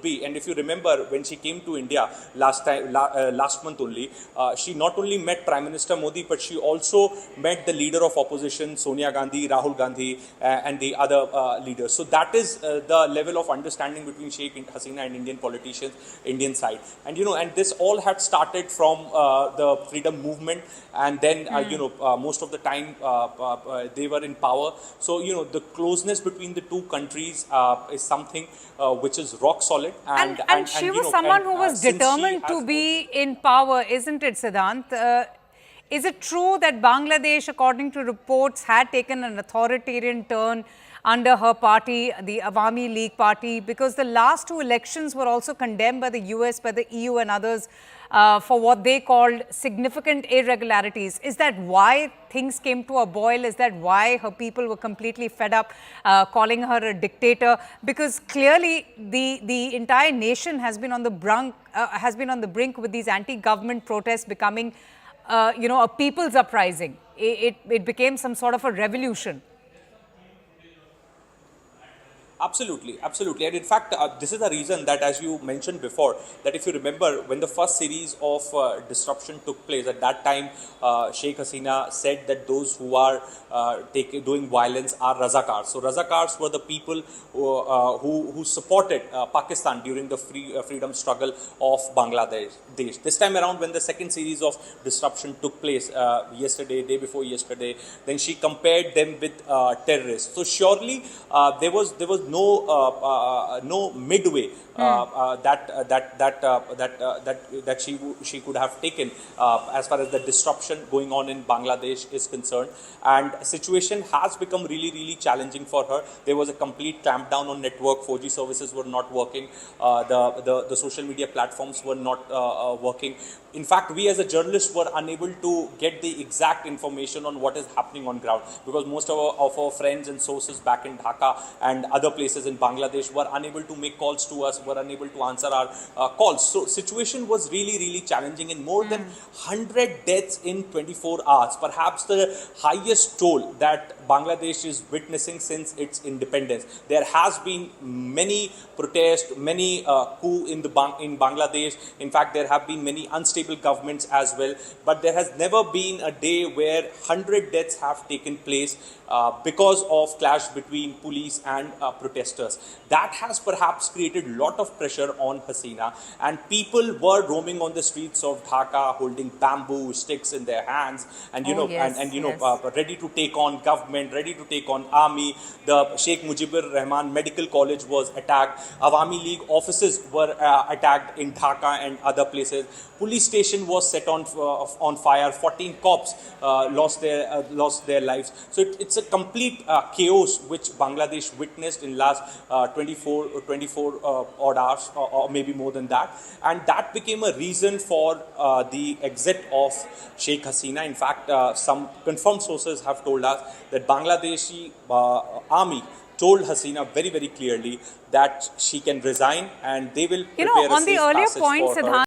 be. And if you remember, when she came to India last month only, she not only met Prime Minister Modi, but she also met the leader of opposition, Sonia Gandhi, Rahul Gandhi, and the other leaders. So that is the level of understanding between Sheikh Hasina and Indian politicians, Indian side. And and this all had started from the freedom movement, and then most of the time they were in power. So the closeness between the two countries is something which is rock solid. And she was someone who was determined to be in power, isn't it, Siddhant? Is it true that Bangladesh, according to reports, had taken an authoritarian turn under her party, the Awami League party? Because the last two elections were also condemned by the US, by the EU and others for what they called significant irregularities. Is that why things came to a boil? Is that why her people were completely fed up, calling her a dictator? Because clearly the entire nation has been on the brink with these anti-government protests becoming a people's uprising. It became some sort of a revolution. Absolutely, absolutely. And in fact, this is the reason that, as you mentioned before, that if you remember, when the first series of disruption took place, at that time, Sheikh Hasina said that those who are doing violence are Razakars. So Razakars were the people who supported Pakistan during the freedom struggle of Bangladesh. This time around, when the second series of disruption took place day before yesterday, then she compared them with terrorists. So surely there was no midway that she could have taken as far as the disruption going on in Bangladesh is concerned. And situation has become really challenging for her. There was a complete clampdown on network. 4G services were not working. The social media platforms were not working. In fact, we as a journalist were unable to get the exact information on what is happening on ground, because most of our friends and sources back in Dhaka and other places in Bangladesh were unable to make calls to us, were unable to answer our calls. So situation was really challenging, and more than 100 deaths in 24 hours, perhaps the highest toll that Bangladesh is witnessing since its independence. There has been many protests, many coups in Bangladesh. In fact, there have been many unstable governments as well, but there has never been a day where 100 deaths have taken place because of clash between police and protesters. That has perhaps created a lot of pressure on Hasina, and people were roaming on the streets of Dhaka holding bamboo sticks in their hands, and ready to take on government, ready to take on army. The Sheikh Mujibur Rahman Medical College was attacked. Awami League offices were attacked in Dhaka and other places. Police station was set on fire. 14 cops lost their lives. So it's a complete chaos which Bangladesh witnessed in last 24 odd hours, or maybe more than that. And that became a reason for the exit of Sheikh Hasina. In fact, some confirmed sources have told us that Bangladeshi army told Hasina very clearly that she can resign, and they will prepare a safe passage for her.